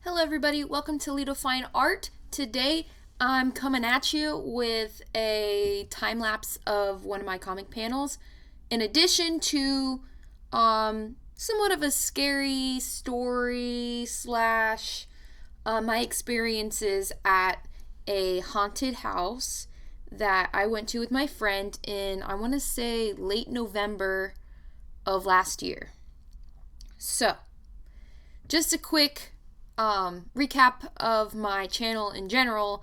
Hello everybody, welcome to Lido Fine Art. Today I'm coming at you with a time lapse of one of my comic panels, in addition to somewhat of a scary story slash my experiences at a haunted house that I went to with my friend in, I want to say, late November of last year. So, just a quick recap of my channel in general.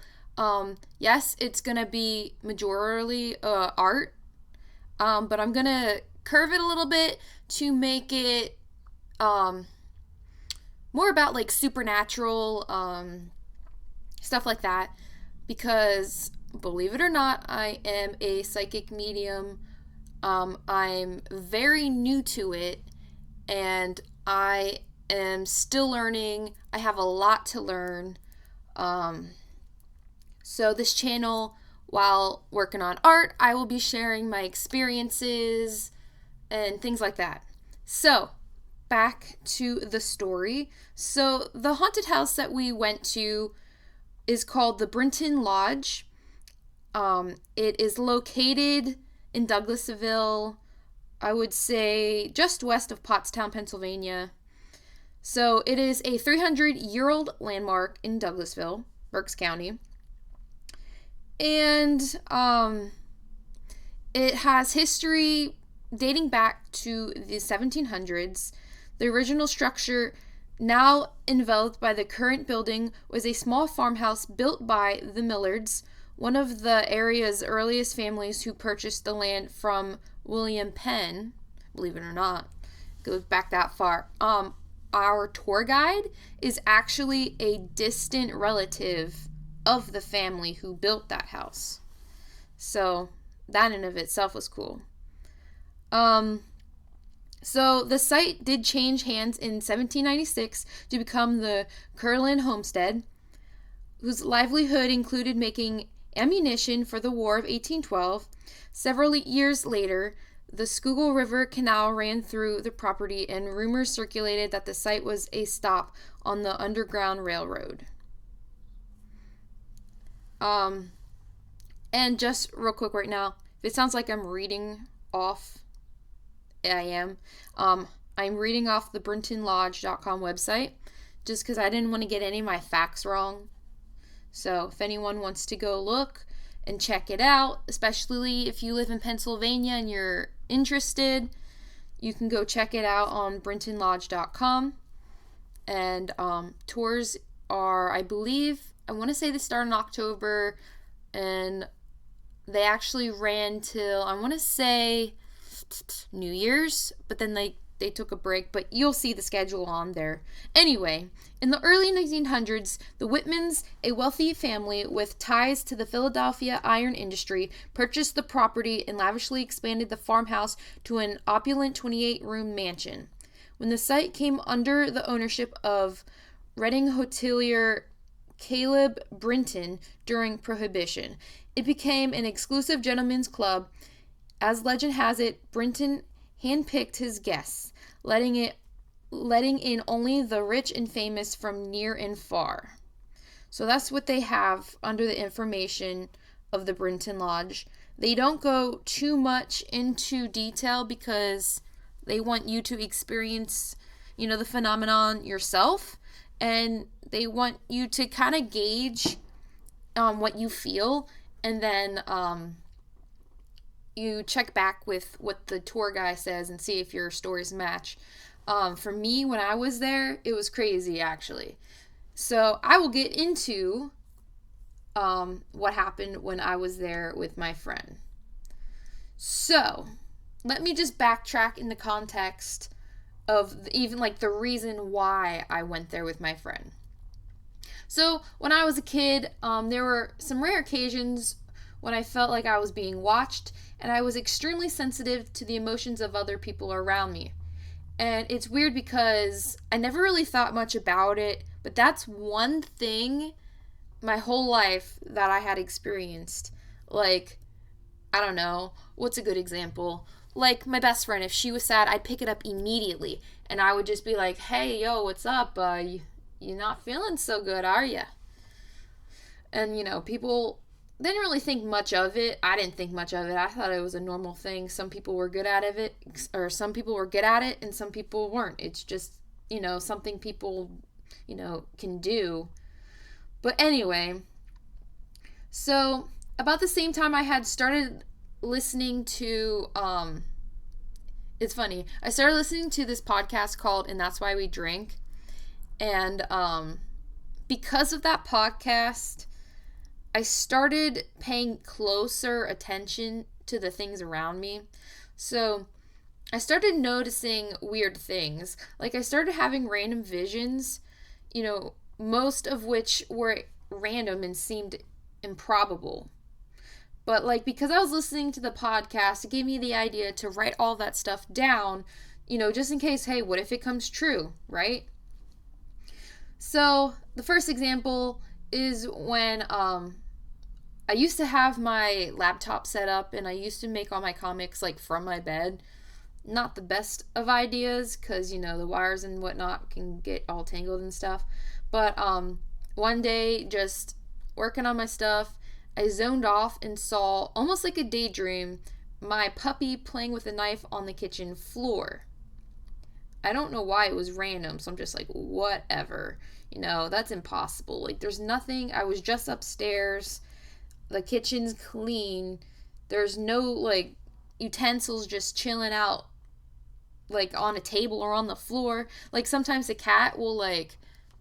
Yes, it's gonna be majorly art, but I'm gonna curve it a little bit to make it more about like supernatural stuff like that, because believe it or not, I am a psychic medium. I'm very new to it, and I am still learning. I have a lot to learn. So this channel, while working on art, I will be sharing my experiences and things like that. So back to the story. So the haunted house that we went to is called the Brinton Lodge. It is located in Douglasville, I would say just west of Pottstown, Pennsylvania. So it is a 300-year-old landmark in Douglasville, Berks County. And it has history dating back to the 1700s. The original structure, now enveloped by the current building, was a small farmhouse built by the Millards, one of the area's earliest families who purchased the land from William Penn. Believe it or not, it goes back that far. Our tour guide is actually a distant relative of the family who built that house. So that in of itself was cool. So the site did change hands in 1796 to become the Curlin Homestead, whose livelihood included making ammunition for the War of 1812. Several years later, the Schuylkill River Canal ran through the property, and rumors circulated that the site was a stop on the Underground Railroad. And just real quick right now, if it sounds like I'm reading off, I am. I'm reading off the BrintonLodge.com website, just because I didn't want to get any of my facts wrong. So if anyone wants to go look and check it out, especially if you live in Pennsylvania and you're interested, you can go check it out on BrintonLodge.com. And tours are, I believe, I want to say they start in October, and they actually ran till, I want to say, New Year's, but then they took a break, but you'll see the schedule on there. Anyway, in the early 1900s, the Whitmans, a wealthy family with ties to the Philadelphia iron industry, purchased the property and lavishly expanded the farmhouse to an opulent 28-room mansion. When the site came under the ownership of Reading hotelier Caleb Brinton during Prohibition, it became an exclusive gentleman's club. As legend has it, Brinton handpicked his guests, letting in only the rich and famous from near and far. So that's what they have under the information of the Brinton Lodge. They don't go too much into detail because they want you to experience, the phenomenon yourself, and they want you to kind of gauge what you feel, and then you check back with what the tour guy says and see if your stories match. For me, when I was there, it was crazy, actually. So I will get into what happened when I was there with my friend. So let me just backtrack in the context of even like the reason why I went there with my friend. So when I was a kid, there were some rare occasions when I felt like I was being watched, and I was extremely sensitive to the emotions of other people around me. And it's weird because I never really thought much about it, but that's one thing my whole life that I had experienced. Like, I don't know, what's a good example? Like my best friend, if she was sad, I'd pick it up immediately, and I would just be like, hey, yo, what's up? you're not feeling so good, are you? And, people didn't really think much of it. I didn't think much of it. I thought it was a normal thing. Some people were good at it, or some people were good at it, and some people weren't. It's just, something people, can do. But anyway, so about the same time I had started listening to, it's funny, I started listening to this podcast called And That's Why We Drink. And because of that podcast, I started paying closer attention to the things around me. So I started noticing weird things. Like I started having random visions, most of which were random and seemed improbable. But because I was listening to the podcast, it gave me the idea to write all that stuff down, just in case, hey, what if it comes true, right? So the first example is when I used to have my laptop set up and I used to make all my comics from my bed. Not the best of ideas because, the wires and whatnot can get all tangled and stuff. But one day, just working on my stuff, I zoned off and saw, almost like a daydream, my puppy playing with a knife on the kitchen floor. I don't know why, it was random, so I'm just like, whatever. That's impossible. There's nothing. I was just upstairs. The kitchen's clean. There's no, utensils just chilling out, on a table or on the floor. Sometimes the cat will,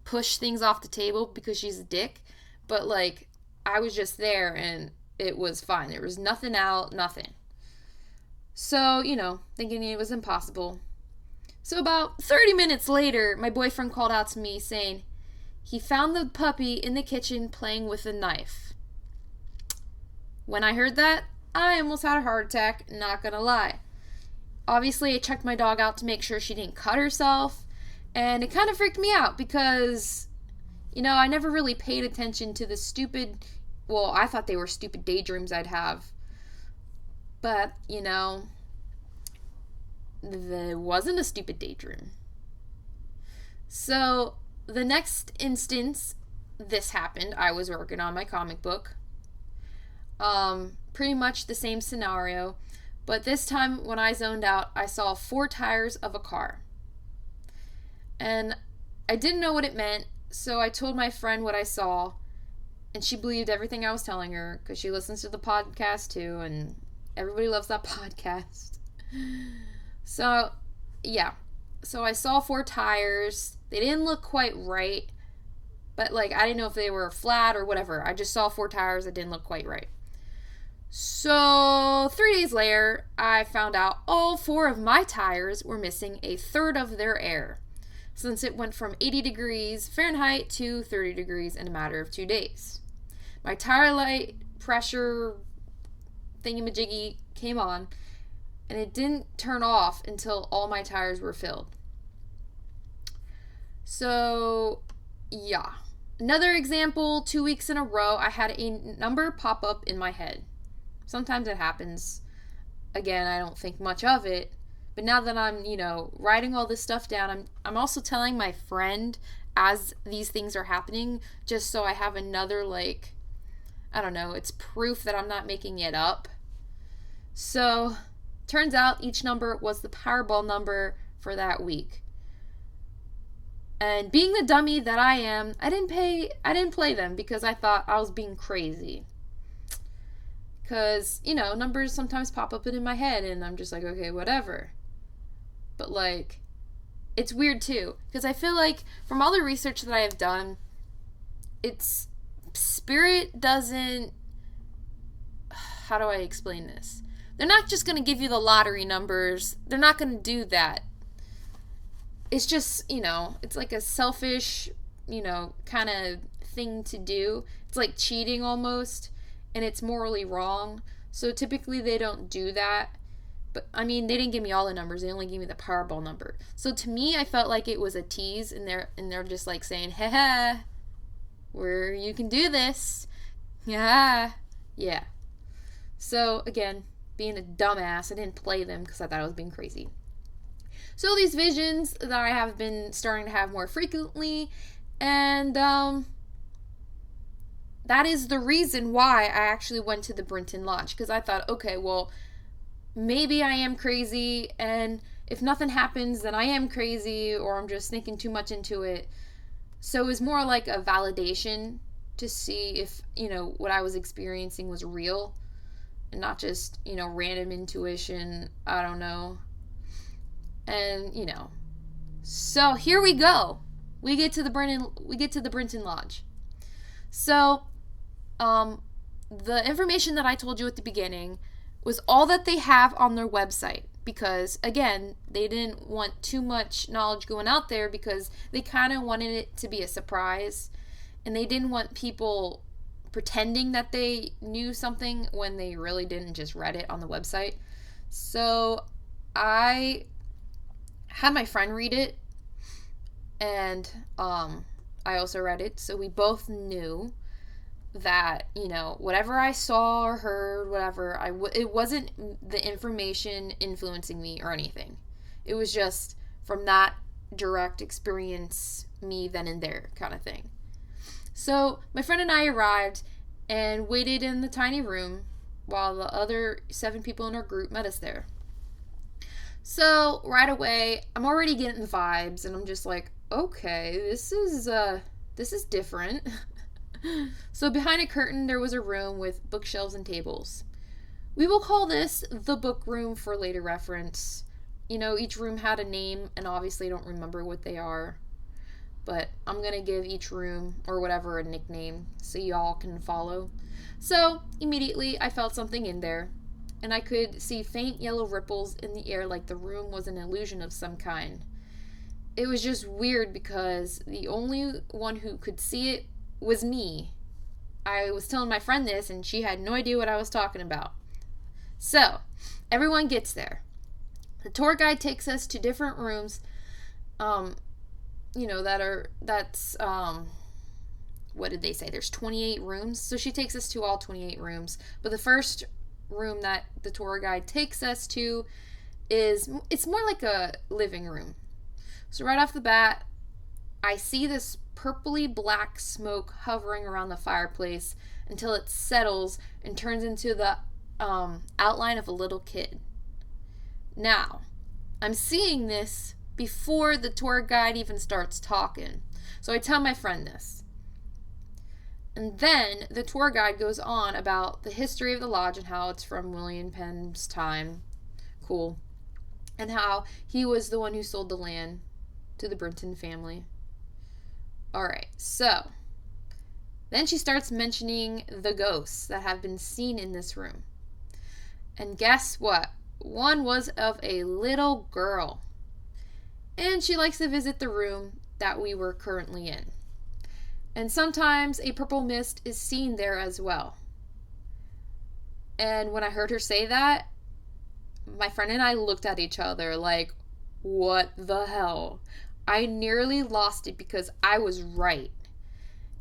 push things off the table because she's a dick. But, I was just there and it was fine. There was nothing out, nothing. So, thinking it was impossible. So about 30 minutes later, my boyfriend called out to me saying he found the puppy in the kitchen playing with a knife. When I heard that, I almost had a heart attack, not gonna lie. Obviously, I checked my dog out to make sure she didn't cut herself, and it kind of freaked me out because, I never really paid attention to the stupid, I thought they were stupid daydreams I'd have. But, there wasn't a stupid daydream. So, the next instance this happened, I was working on my comic book. Pretty much the same scenario, but this time when I zoned out, I saw 4 tires of a car. And I didn't know what it meant, so I told my friend what I saw, and she believed everything I was telling her because she listens to the podcast too, and everybody loves that podcast. So, yeah. So I saw 4 tires. They didn't look quite right, but I didn't know if they were flat or whatever. I just saw 4 tires that didn't look quite right. So 3 days later, I found out all 4 of my tires were missing a third of their air, since it went from 80 degrees Fahrenheit to 30 degrees in a matter of 2 days. My tire light pressure thingamajiggy came on, and it didn't turn off until all my tires were filled. So, yeah. Another example, 2 weeks in a row, I had a number pop up in my head. Sometimes it happens. Again, I don't think much of it. But now that I'm, writing all this stuff down, I'm also telling my friend as these things are happening, just so I have another, I don't know, it's proof that I'm not making it up. So, turns out each number was the Powerball number for that week. And being the dummy that I am, I didn't play them because I thought I was being crazy. Because, numbers sometimes pop up in my head and I'm just like, okay, whatever. But, it's weird too. Because I feel like from all the research that I have done, spirit doesn't, how do I explain this? They're not just going to give you the lottery numbers. They're not going to do that. It's just, it's like a selfish, kind of thing to do. It's like cheating almost. And it's morally wrong. So typically they don't do that. But, they didn't give me all the numbers. They only gave me the Powerball number. So to me, I felt like it was a tease. And they're just saying, ha, where you can do this. Yeah. So, again, being a dumbass, I didn't play them because I thought I was being crazy. So these visions that I have been starting to have more frequently, And that is the reason why I actually went to the Brinton Lodge, because I thought, okay, well, maybe I am crazy, and if nothing happens, then I am crazy, or I'm just thinking too much into it. So it was more like a validation to see if, what I was experiencing was real and not just, random intuition. I don't know. And, so here we go. We get to the Brinton Lodge. So, the information that I told you at the beginning was all that they have on their website, because again, they didn't want too much knowledge going out there because they kind of wanted it to be a surprise, and they didn't want people pretending that they knew something when they really didn't, just read it on the website. So I had my friend read it, and I also read it, so we both knew that, whatever I saw or heard, whatever, it wasn't the information influencing me or anything. It was just from that direct experience, me then and there kind of thing. So my friend and I arrived and waited in the tiny room while the other 7 people in our group met us there. So right away, I'm already getting the vibes, and I'm just like, okay, this is different. So behind a curtain, there was a room with bookshelves and tables. We will call this the book room for later reference. Each room had a name, and obviously I don't remember what they are. But I'm going to give each room or whatever a nickname so y'all can follow. So immediately I felt something in there, and I could see faint yellow ripples in the air like the room was an illusion of some kind. It was just weird because the only one who could see it was me. I was telling my friend this, and she had no idea what I was talking about. So, everyone gets there. The tour guide takes us to different rooms, what did they say? There's 28 rooms. So she takes us to all 28 rooms. But the first room that the tour guide takes us to it's more like a living room. So right off the bat, I see this purpley black smoke hovering around the fireplace until it settles and turns into the outline of a little kid. Now, I'm seeing this before the tour guide even starts talking. So I tell my friend this. And then the tour guide goes on about the history of the lodge and how it's from William Penn's time. Cool. And how he was the one who sold the land to the Brinton family. Alright, so then she starts mentioning the ghosts that have been seen in this room. And guess what? One was of a little girl. And she likes to visit the room that we were currently in. And sometimes a purple mist is seen there as well. And when I heard her say that, my friend and I looked at each other like, what the hell? I nearly lost it because I was right.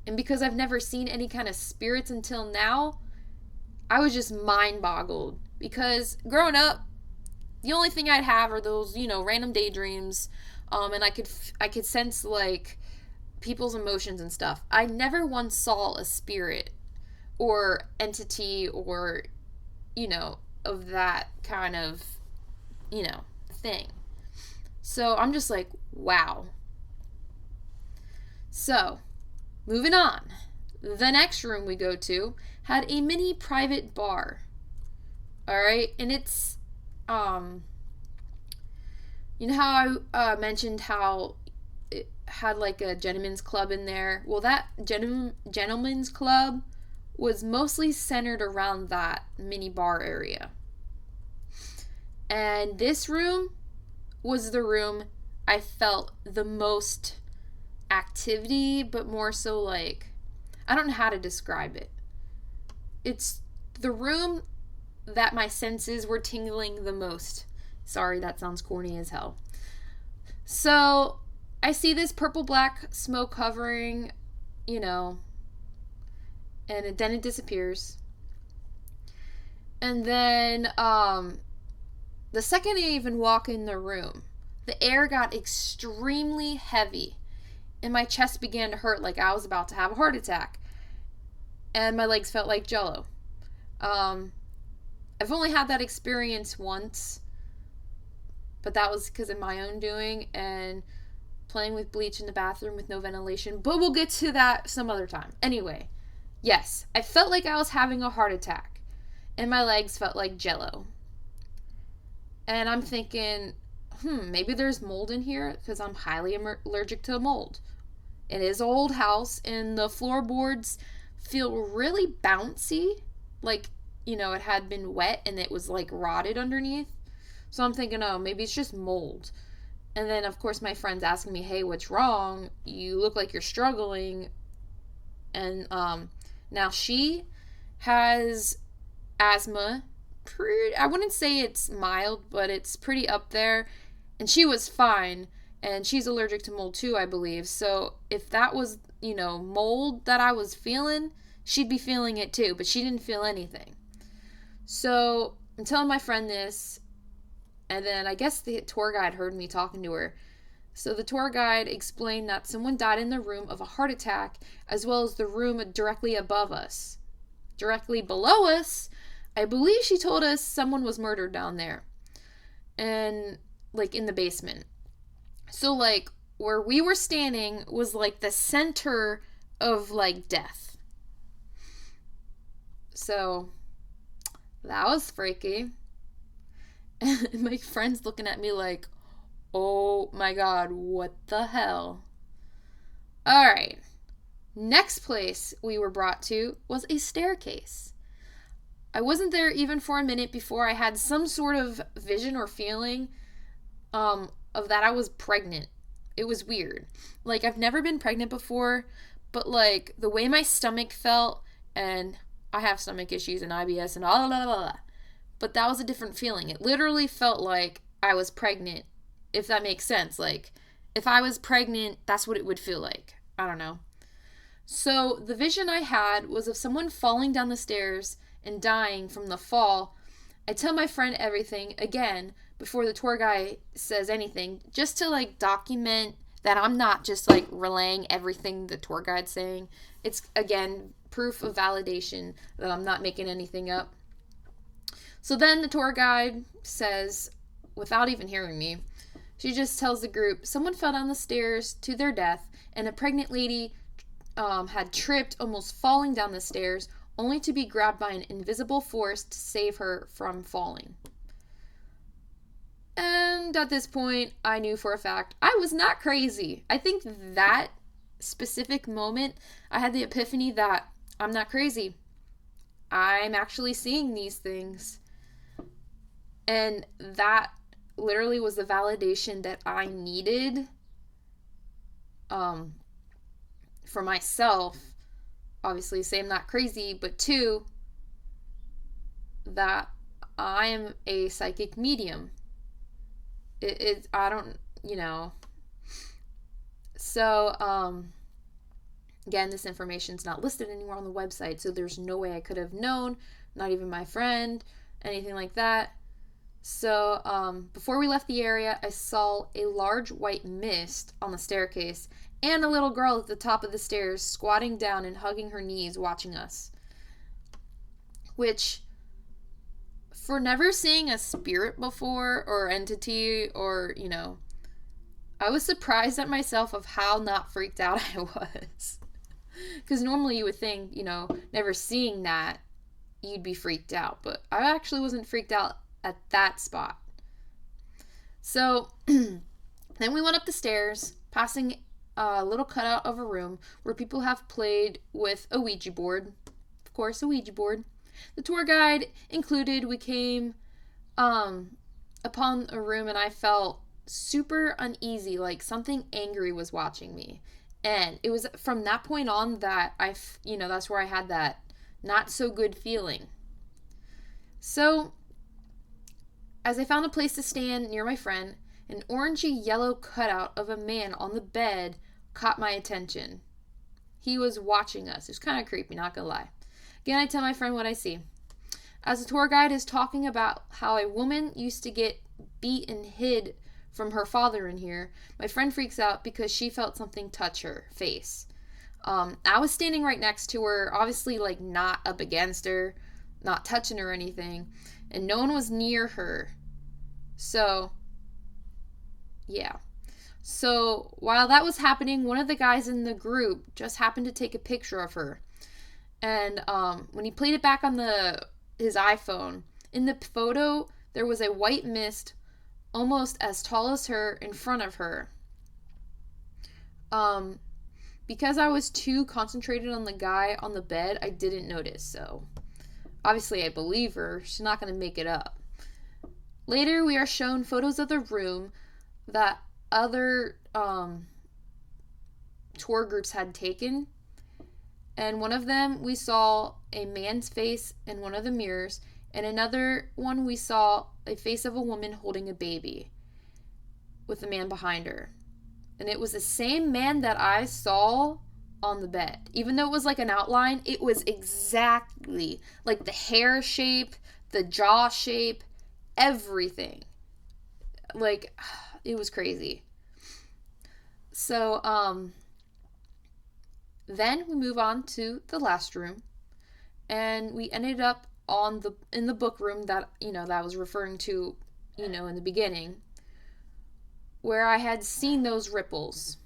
And because I've never seen any kind of spirits until now, I was just mind-boggled. Because growing up, the only thing I'd have are those, random daydreams. And I could sense, like, people's emotions and stuff. I never once saw a spirit or entity or, of that kind of, thing. So I'm just like, wow. So, moving on. The next room we go to had a mini private bar. Alright, and it's, you know how I mentioned how it had like a gentleman's club in there? Well, that gentleman's club was mostly centered around that mini bar area. And this room was the room I felt the most activity, but more so like, I don't know how to describe it. It's the room that my senses were tingling the most. Sorry, that sounds corny as hell. So, I see this purple-black smoke hovering, and then it disappears. And then, the second I even walk in the room, the air got extremely heavy. and my chest began to hurt like I was about to have a heart attack. And my legs felt like jello. I've only had that experience once, but that was because of my own doing and playing with bleach in the bathroom with no ventilation. But we'll get to that some other time. Anyway, yes, I felt like I was having a heart attack, and my legs felt like jello. And I'm thinking, maybe there's mold in here because I'm highly allergic to mold. It is an old house, and the floorboards feel really bouncy, like, it had been wet and it was like rotted underneath. So I'm thinking, oh, maybe it's just mold. And then, of course, my friend's asking me, hey, what's wrong? You look like you're struggling. And now she has asthma. I wouldn't say it's mild, but it's pretty up there. And she was fine. And she's allergic to mold too, I believe. So if that was, mold that I was feeling, she'd be feeling it too. But she didn't feel anything. So I'm telling my friend this. And then I guess the tour guide heard me talking to her. So the tour guide explained that someone died in the room of a heart attack, as well as the room directly above us. Directly below us, I believe she told us someone was murdered down there. And, like, in the basement. So, like, where we were standing was, like, the center of, like, death. So, that was freaky. And my friend's looking at me like, oh my god, what the hell? Alright. Next place we were brought to was a staircase. I wasn't there even for a minute before I had some sort of vision or feeling of that I was pregnant. It was weird. Like, I've never been pregnant before, but, like, the way my stomach felt, and I have stomach issues and IBS and all blah. But that was a different feeling. It literally felt like I was pregnant, if that makes sense. Like, if I was pregnant, that's what it would feel like. I don't know. So the vision I had was of someone falling down the stairs and dying from the fall. I tell my friend everything, again, before the tour guide says anything, just to, like, document that I'm not just, like, relaying everything the tour guide's saying. It's, again, proof of validation that I'm not making anything up. So then the tour guide says, without even hearing me, she just tells the group, someone fell down the stairs to their death, and a pregnant lady had tripped, almost falling down the stairs, only to be grabbed by an invisible force to save her from falling. And at this point, I knew for a fact I was not crazy. I think that specific moment, I had the epiphany that I'm not crazy. I'm actually seeing these things. And that literally was the validation that I needed for myself. Obviously, say I'm not crazy, but two, that I am a psychic medium. I don't, So, again, this information's not listed anywhere on the website, so there's no way I could have known, not even my friend, anything like that. So, before we left the area, I saw a large white mist on the staircase and a little girl at the top of the stairs squatting down and hugging her knees watching us. Which, for never seeing a spirit before or entity or, I was surprised at myself of how not freaked out I was. Because normally you would think, never seeing that, you'd be freaked out. But I actually wasn't freaked out at that spot. So then we went up the stairs, passing a little cutout of a room where people have played with a Ouija board. Of course, a Ouija board. The tour guide included. We came upon a room and I felt super uneasy, like something angry was watching me. And it was from that point on that that's where I had that not so good feeling. So as I found a place to stand near my friend, an orangey yellow cutout of a man on the bed caught my attention. He was watching us. It was kind of creepy, not gonna lie. Again, I tell my friend what I see. As the tour guide is talking about how a woman used to get beat and hid from her father in here. My friend freaks out because she felt something touch her face. I was standing right next to her, obviously like not up against her, not touching her or anything, and no one was near her. So, yeah. So, while that was happening, one of the guys in the group just happened to take a picture of her. And when he played it back on his iPhone, in the photo, there was a white mist almost as tall as her in front of her. Because I was too concentrated on the guy on the bed, I didn't notice. So, obviously, I believe her. She's not going to make it up. Later, we are shown photos of the room that other tour groups had taken. And one of them, we saw a man's face in one of the mirrors. And another one, we saw a face of a woman holding a baby with a man behind her. And it was the same man that I saw on the bed. Even though it was like an outline, it was exactly like the hair shape, the jaw shape, everything. Like, it was crazy. So, then we move on to the last room. And we ended up in the book room that, that I was referring to, in the beginning, where I had seen those ripples.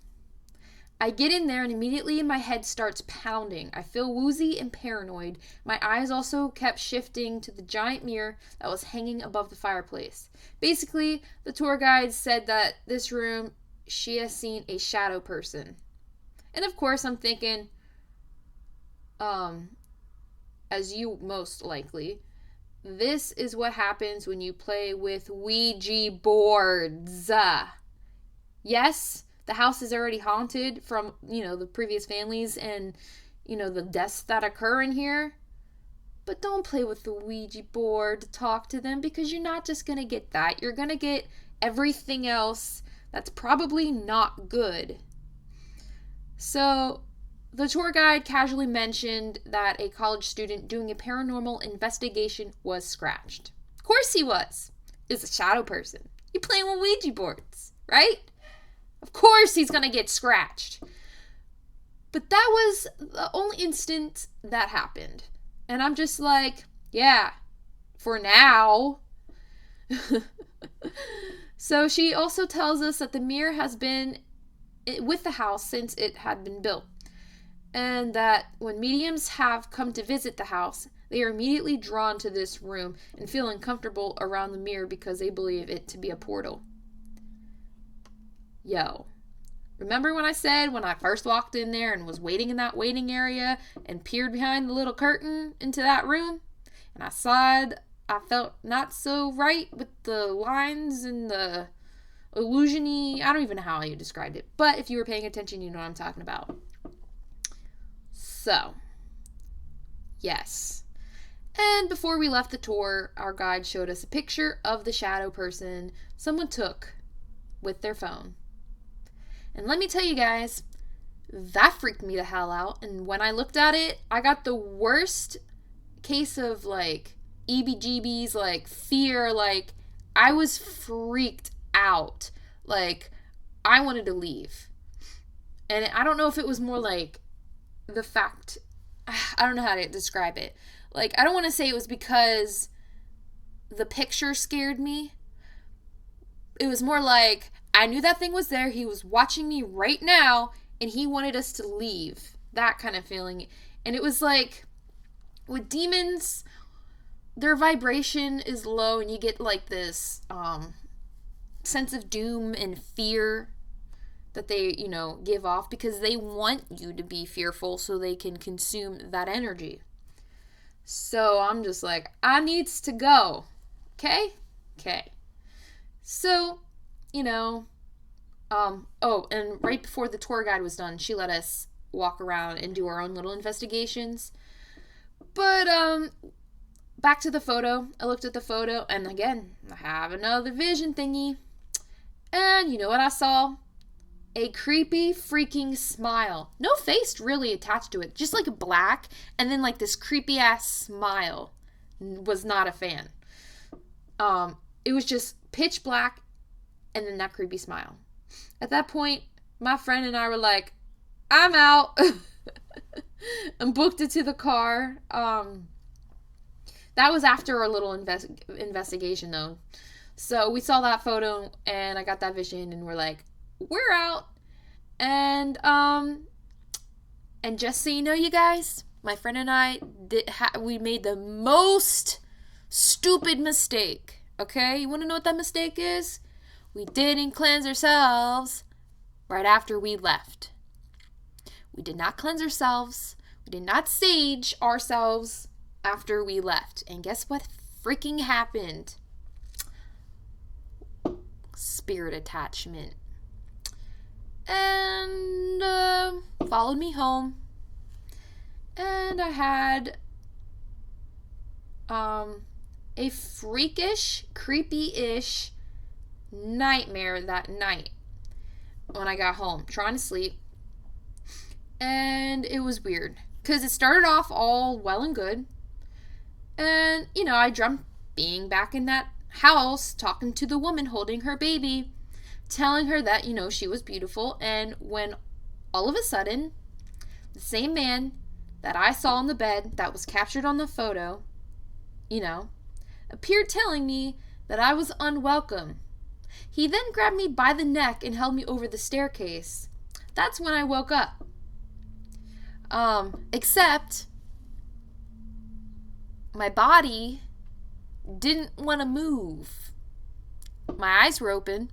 I get in there and immediately my head starts pounding. I feel woozy and paranoid. My eyes also kept shifting to the giant mirror that was hanging above the fireplace. Basically, the tour guide said that this room, she has seen a shadow person. And of course, I'm thinking, as you most likely, this is what happens when you play with Ouija boards. Yes, the house is already haunted from, the previous families and, the deaths that occur in here. But don't play with the Ouija board to talk to them, because you're not just going to get that. You're going to get everything else that's probably not good. So, the tour guide casually mentioned that a college student doing a paranormal investigation was scratched. Of course he was. It's a shadow person. You're playing with Ouija boards, right? Of course he's going to get scratched. But that was the only instant that happened. And I'm just like, yeah, for now. So she also tells us that the mirror has been with the house since it had been built. And that when mediums have come to visit the house, they are immediately drawn to this room and feel uncomfortable around the mirror because they believe it to be a portal. Yo, remember when I said when I first walked in there and was waiting in that waiting area and peered behind the little curtain into that room? And I felt not so right with the lines and the illusion-y. I don't even know how you described it. But if you were paying attention, you know what I'm talking about. So, yes. And before we left the tour, our guide showed us a picture of the shadow person someone took with their phone. And let me tell you guys, that freaked me the hell out. And when I looked at it, I got the worst case of EBGBs, fear. I was freaked out. I wanted to leave. And I don't know if it was more the fact, I don't know how to describe it. I don't want to say it was because the picture scared me. It was more I knew that thing was there. He was watching me right now, and he wanted us to leave. That kind of feeling. And it was with demons, their vibration is low, and you get this sense of doom and fear that they, give off because they want you to be fearful so they can consume that energy. So I'm just I needs to go. Okay? So, and right before the tour guide was done, she let us walk around and do our own little investigations. But, back to the photo. I looked at the photo, and again, I have another vision thingy. And you know what I saw? A creepy freaking smile. No face really attached to it. Just a black, and then this creepy ass smile. Was not a fan. It was just pitch black, and then that creepy smile. At that point, my friend and I were like, I'm out. And booked it to the car. That was after a little investigation, though. So we saw that photo, and I got that vision, and we're like, we're out. And just so you know, you guys, my friend and I we made the most stupid mistake. Okay, you want to know what that mistake is? We didn't cleanse ourselves right after we left. We did not cleanse ourselves. We did not sage ourselves after we left. And guess what freaking happened? Spirit attachment. And followed me home. And I had a freakish, creepy-ish nightmare that night when I got home, trying to sleep. And it was weird, because it started off all well and good. And, I dreamt being back in that house, talking to the woman holding her baby, telling her that, she was beautiful. And when all of a sudden, the same man that I saw in the bed that was captured on the photo, appeared telling me that I was unwelcome. He then grabbed me by the neck and held me over the staircase. That's when I woke up. Except my body didn't want to move. My eyes were open.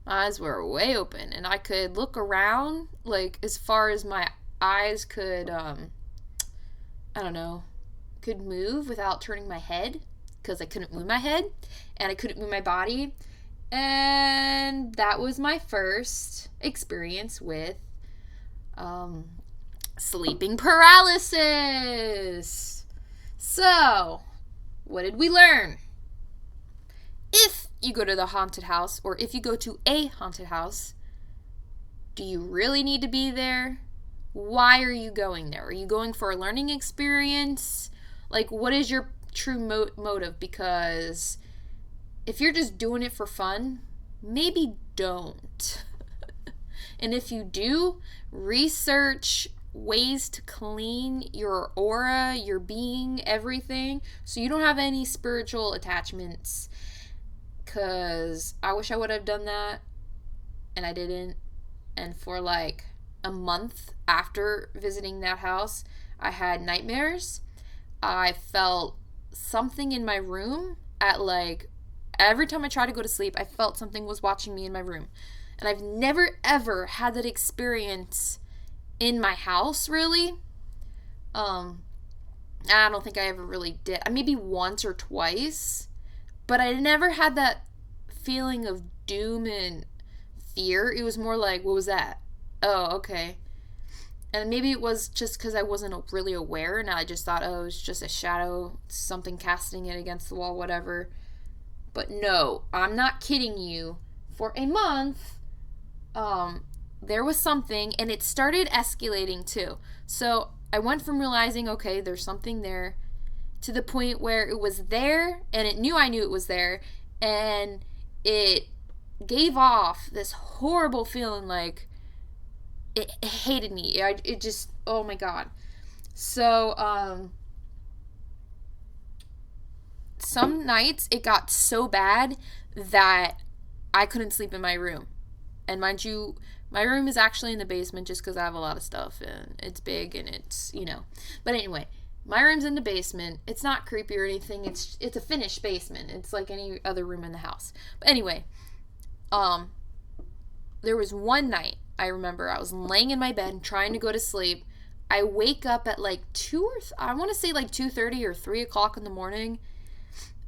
My eyes were way open, and I could look around, like, as far as my eyes could, could move without turning my head, because I couldn't move my head, and I couldn't move my body. And that was my first experience with, sleeping paralysis. So, what did we learn? If you go to the haunted house, or if you go to a haunted house, do you really need to be there? Why are you going there? Are you going for a learning experience? Like, what is your true motive? Because if you're just doing it for fun, maybe don't. And if you do, research ways to clean your aura, your being, everything, so you don't have any spiritual attachments. Because I wish I would have done that, and I didn't. And for like a month after visiting that house, I had nightmares. I felt something in my room at like, every time I tried to go to sleep, I felt something was watching me in my room. And I've never ever had that experience in my house, really. I don't think I ever really did. Maybe once or twice. But I never had that feeling of doom and fear. It was more like, what was that? Oh, okay. And maybe it was just because I wasn't really aware, and I just thought, oh, it was just a shadow, something casting it against the wall, whatever. But no, I'm not kidding you. For a month, there was something, and it started escalating too. So I went from realizing, okay, there's something there, to the point where it was there, and it knew I knew it was there, and it gave off this horrible feeling like it hated me. It just, oh my God. So, some nights it got so bad that I couldn't sleep in my room. And mind you, my room is actually in the basement just because I have a lot of stuff, and it's big, and it's, But anyway, my room's in the basement. It's not creepy or anything. It's a finished basement. It's like any other room in the house. But anyway, there was one night, I remember, I was laying in my bed trying to go to sleep. I wake up at like 2:30 or 3 o'clock in the morning,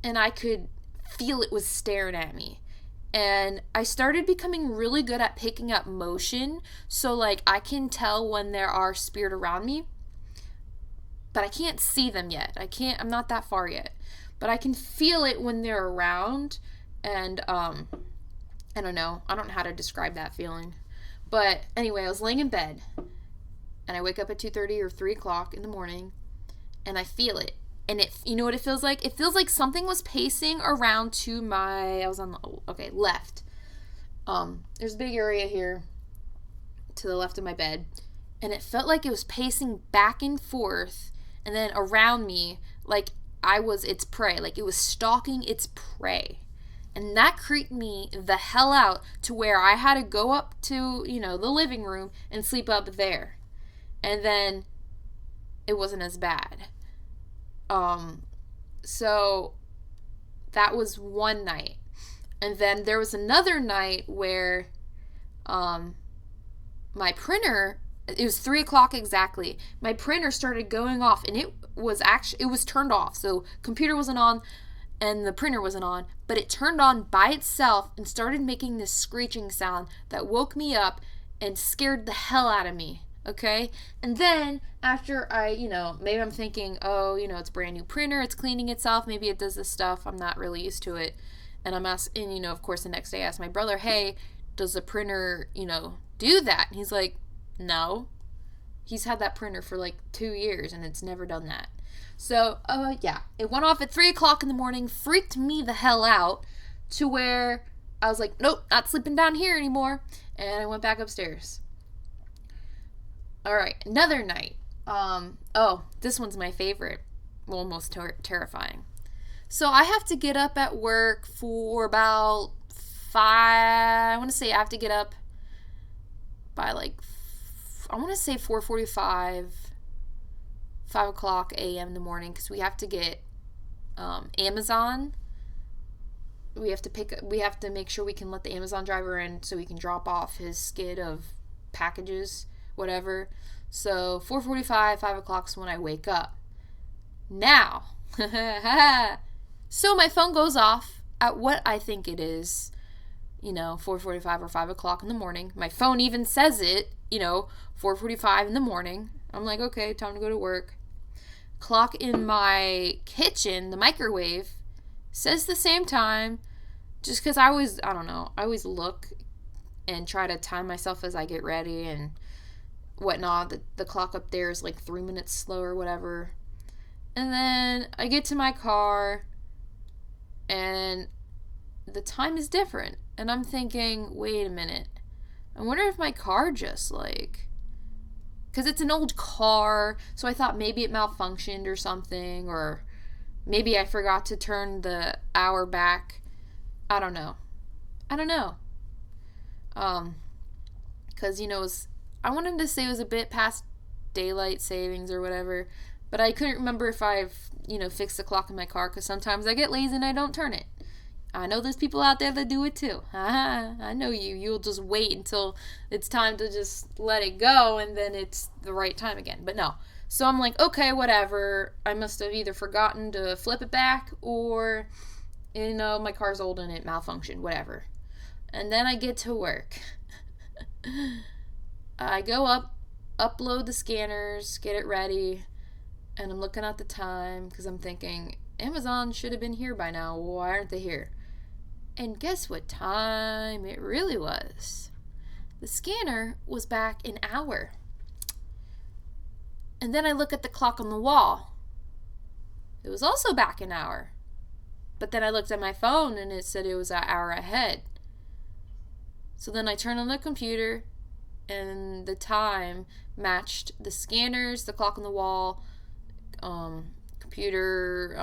and I could feel it was staring at me. And I started becoming really good at picking up motion. So like I can tell when there are spirit around me, but I can't see them yet. I'm not that far yet, but I can feel it when they're around. And I don't know how to describe that feeling. But anyway, I was laying in bed, and I wake up at 2:30 or 3 o'clock in the morning, and I feel it. And you know what it feels like? It feels like something was pacing around to I was on the left. There's a big area here to the left of my bed, and it felt like it was pacing back and forth and then around me like I was its prey, like it was stalking its prey. And that creeped me the hell out to where I had to go up to, the living room and sleep up there. And then it wasn't as bad. So that was one night. And then there was another night where my printer, it was 3:00 exactly, my printer started going off, and it was turned off. So computer wasn't on and the printer wasn't on, but it turned on by itself and started making this screeching sound that woke me up and scared the hell out of me. Okay? And then after maybe I'm thinking, oh, it's a brand new printer, it's cleaning itself, maybe it does this stuff, I'm not really used to it. And I'm asking, of course the next day I asked my brother, hey, does the printer, do that? And he's like, no. He's had that printer for like 2 years and it's never done that. So, it went off at 3:00 in the morning, freaked me the hell out to where I was like, nope, not sleeping down here anymore. And I went back upstairs. All right, another night. This one's my favorite. Well, most terrifying. So I have to get up at work for about 5, I want to say I have to get up by 4:45, 5:00 a.m. in the morning, because we have to get Amazon. We have to make sure we can let the Amazon driver in so we can drop off his skid of packages, whatever. So 4:45, 5:00 is when I wake up. Now, so my phone goes off at what I think it is, 4:45 or 5:00 in the morning. My phone even says it, 4:45 in the morning. I'm like, okay, time to go to work. Clock in my kitchen, the microwave, says the same time, just because I always look and try to time myself as I get ready and whatnot. The clock up there is like 3 minutes slow or whatever. And then I get to my car and the time is different. And I'm thinking, wait a minute. I wonder if my car just because it's an old car, so I thought maybe it malfunctioned or something, or maybe I forgot to turn the hour back. I don't know. Because, I wanted to say it was a bit past daylight savings or whatever, but I couldn't remember if I've, fixed the clock in my car, because sometimes I get lazy and I don't turn it. I know there's people out there that do it too. I know you. You'll just wait until it's time to just let it go, and then it's the right time again. But no. So I'm like, okay, whatever. I must have either forgotten to flip it back, or, my car's old and it malfunctioned, whatever. And then I get to work. I go up, upload the scanners, get it ready, and I'm looking at the time because I'm thinking, Amazon should have been here by now. Why aren't they here? And guess what time it really was? The scanner was back an hour. And then I look at the clock on the wall. It was also back an hour. But then I looked at my phone and it said it was an hour ahead. So then I turned on the computer and the time matched the scanners, the clock on the wall, computer,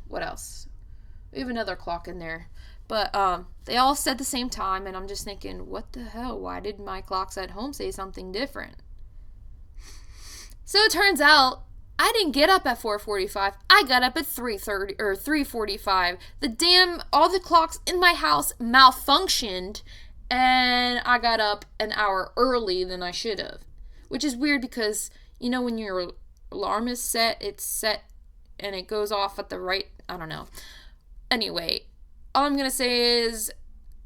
what else? We have another clock in there. But they all said the same time, and I'm just thinking, what the hell? Why did my clocks at home say something different? So it turns out I didn't get up at 4:45. I got up at 3:30 or 3:45. All the clocks in my house malfunctioned, and I got up an hour early than I should have. Which is weird because, when your alarm is set, it's set and it goes off at the right, I don't know. Anyway, all I'm going to say is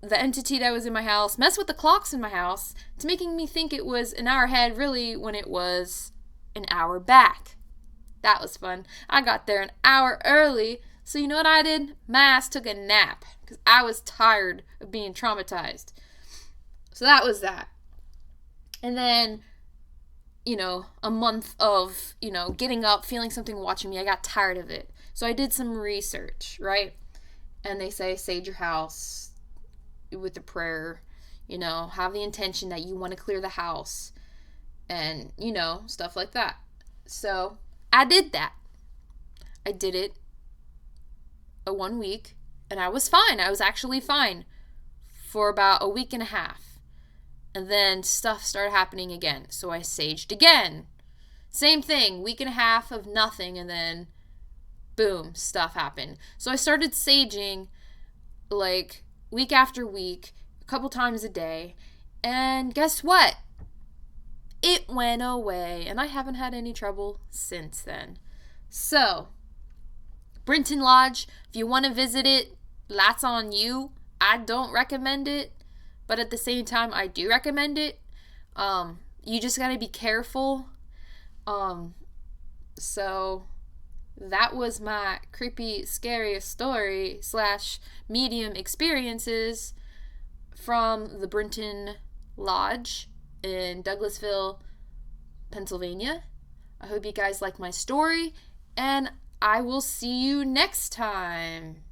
the entity that was in my house messed with the clocks in my house to making me think it was an hour ahead, really, when it was an hour back. That was fun. I got there an hour early, so you know what I did? My ass took a nap because I was tired of being traumatized. So that was that. And then, a month of, getting up, feeling something watching me, I got tired of it. So I did some research, right? And they say, sage your house, with the prayer, have the intention that you want to clear the house and, stuff like that. So I did that. I did it a 1 week and I was fine. I was actually fine for about a week and a half. And then stuff started happening again. So I saged again. Same thing, week and a half of nothing, and then boom, stuff happened. So I started saging like week after week, a couple times a day, and guess what? It went away, and I haven't had any trouble since then. So, Brinton Lodge, if you want to visit it, that's on you. I don't recommend it, but at the same time, I do recommend it. You just gotta be careful. So that was my creepy, scary story / medium experiences from the Brinton Lodge in Douglasville, Pennsylvania. I hope you guys like my story, and I will see you next time.